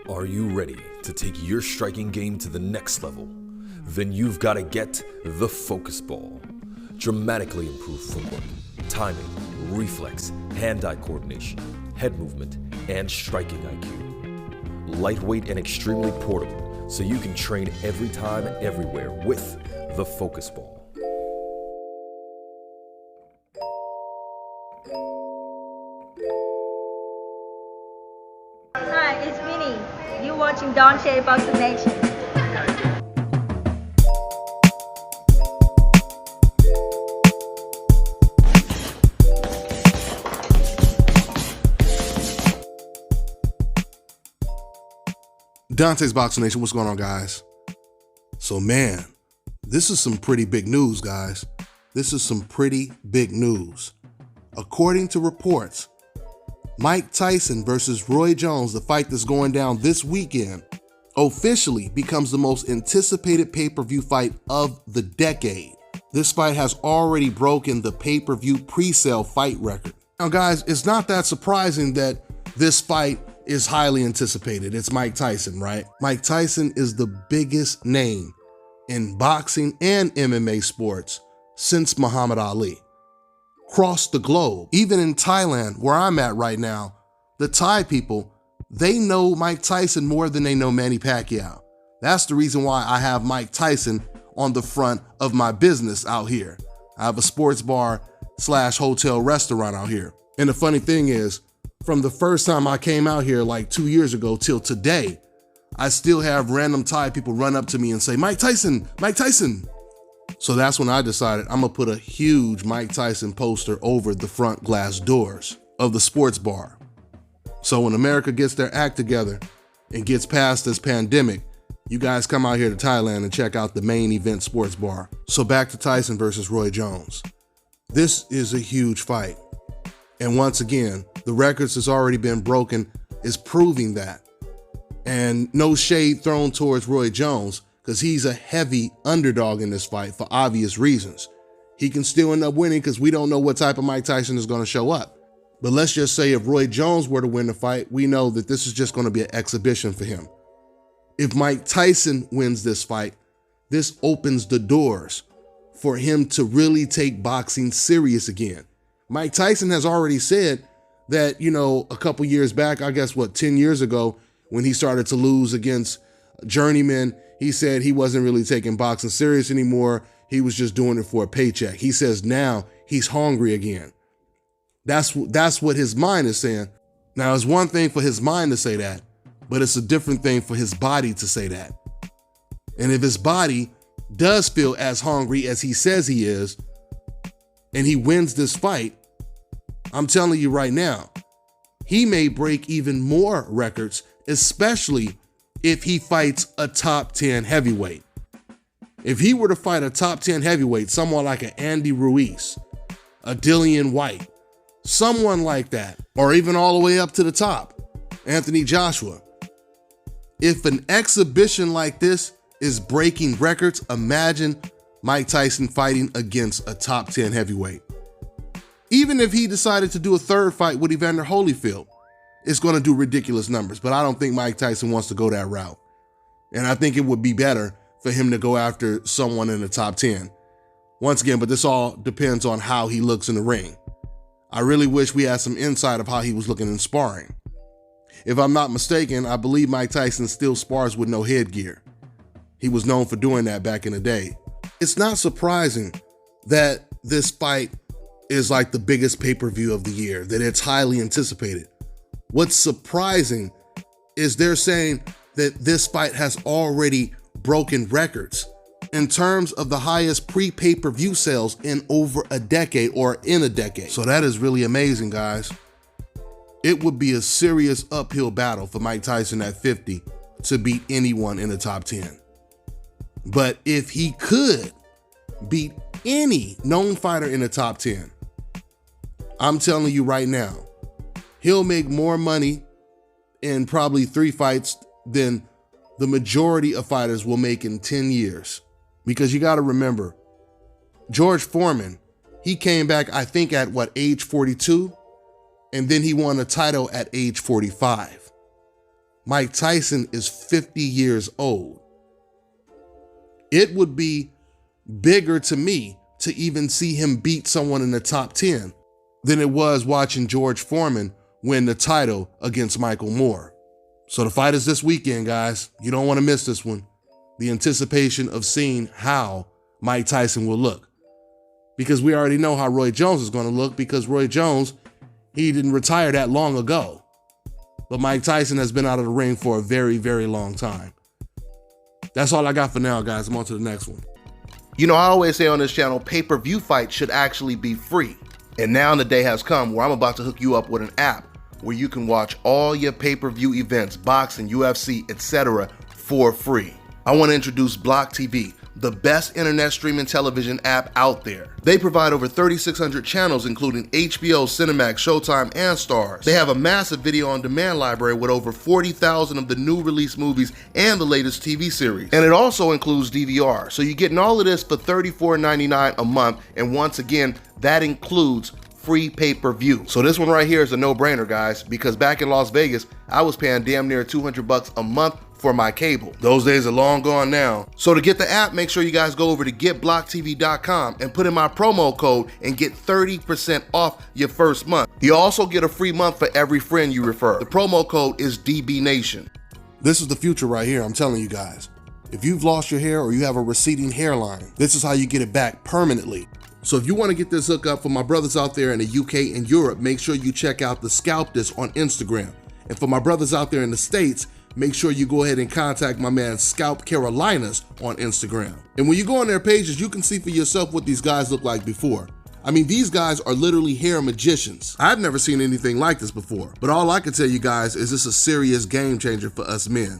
Are you ready to take your striking game to the next level? Then you've got to get the focus ball. Dramatically improve footwork, timing, reflex, hand-eye coordination, head movement, and striking IQ. Lightweight and extremely portable, so you can train every time, everywhere with the focus ball. Hi, it's Minnie. You're watching Dante Boxing Nation. Dante's Boxing Nation, what's going on, guys? So, man, this is some pretty big news, guys. This is some pretty big news. According to reports, Mike Tyson versus Roy Jones, the fight that's going down this weekend, officially becomes the most anticipated pay-per-view fight of the decade. This fight has already broken the pay-per-view pre-sale fight record. Now, guys, it's not that surprising that this fight is highly anticipated. It's Mike Tyson, right? Mike Tyson is the biggest name in boxing and MMA sports since Muhammad Ali. Across the globe, even in Thailand, where I'm at right now, the Thai people, they know Mike Tyson more than they know Manny Pacquiao. That's the reason why I have Mike Tyson on the front of my business out here. I have a sports bar / hotel restaurant out here. And the funny thing is, from the first time I came out here like 2 years ago till today, I still have random Thai people run up to me and say, Mike Tyson, Mike Tyson. So that's when I decided I'm gonna put a huge Mike Tyson poster over the front glass doors of the sports bar. So when America gets their act together and gets past this pandemic, you guys come out here to Thailand and check out the main event sports bar. So back to Tyson versus Roy Jones. This is a huge fight. And once again, the records has already been broken is proving that. And no shade thrown towards Roy Jones, because he's a heavy underdog in this fight for obvious reasons. He can still end up winning because we don't know what type of Mike Tyson is going to show up. But let's just say if Roy Jones were to win the fight, we know that this is just going to be an exhibition for him. If Mike Tyson wins this fight, this opens the doors for him to really take boxing serious again. Mike Tyson has already said that, a couple years back, I guess 10 years ago, when he started to lose against journeyman, he said he wasn't really taking boxing serious anymore. He was just doing it for a paycheck. He says now he's hungry again. That's what his mind is saying. Now, it's one thing for his mind to say that, but it's a different thing for his body to say that. And if his body does feel as hungry as he says he is, and he wins this fight, I'm telling you right now, he may break even more records, especially if he fights a top 10 heavyweight. If he were to fight a top 10 heavyweight, someone like an Andy Ruiz, a Dillian White, someone like that, or even all the way up to the top, Anthony Joshua. If an exhibition like this is breaking records, imagine Mike Tyson fighting against a top 10 heavyweight. Even if he decided to do a third fight with Evander Holyfield, it's going to do ridiculous numbers, but I don't think Mike Tyson wants to go that route. And I think it would be better for him to go after someone in the top 10. Once again, but this all depends on how he looks in the ring. I really wish we had some insight of how he was looking in sparring. If I'm not mistaken, I believe Mike Tyson still spars with no headgear. He was known for doing that back in the day. It's not surprising that this fight is like the biggest pay-per-view of the year, that it's highly anticipated. What's surprising is they're saying that this fight has already broken records in terms of the highest pre-pay-per-view sales in over a decade or in a decade. So that is really amazing, guys. It would be a serious uphill battle for Mike Tyson at 50 to beat anyone in the top 10. But if he could beat any known fighter in the top 10, I'm telling you right now, he'll make more money in probably 3 fights than the majority of fighters will make in 10 years. Because you got to remember, George Foreman, he came back, I think, at age 42? And then he won a title at age 45. Mike Tyson is 50 years old. It would be bigger to me to even see him beat someone in the top 10 than it was watching George Foreman win the title against Michael Moore. So the fight is this weekend, guys. You don't want to miss this one. The anticipation of seeing how Mike Tyson will look. Because we already know how Roy Jones is going to look, because Roy Jones, he didn't retire that long ago. But Mike Tyson has been out of the ring for a very, very long time. That's all I got for now, guys. I'm on to the next one. You know, I always say on this channel, pay-per-view fights should actually be free. And now the day has come where I'm about to hook you up with an app where you can watch all your pay-per-view events, boxing, UFC, etc. for free. I want to introduce Block TV, the best internet streaming television app out there. They provide over 3,600 channels, including HBO, Cinemax, Showtime, and Stars. They have a massive video on demand library with over 40,000 of the new release movies and the latest TV series. And it also includes DVR. So you're getting all of this for $34.99 a month. And once again, that includes free pay-per-view. So this one right here is a no-brainer, guys, because back in Las Vegas, I was paying damn near $200 a month for my cable. Those days are long gone now. So to get the app, make sure you guys go over to getblocktv.com and put in my promo code and get 30% off your first month. You also get a free month for every friend you refer. The promo code is DBNation. This is the future right here, I'm telling you guys. If you've lost your hair or you have a receding hairline, this is how you get it back permanently. So if you want to get this hookup for my brothers out there in the UK and Europe, make sure you check out the Scalp This on Instagram. And for my brothers out there in the States, make sure you go ahead and contact my man Scalp Carolinas on Instagram. And when you go on their pages, you can see for yourself what these guys look like before. I mean, these guys are literally hair magicians. I've never seen anything like this before, but all I can tell you guys is this is a serious game changer for us men.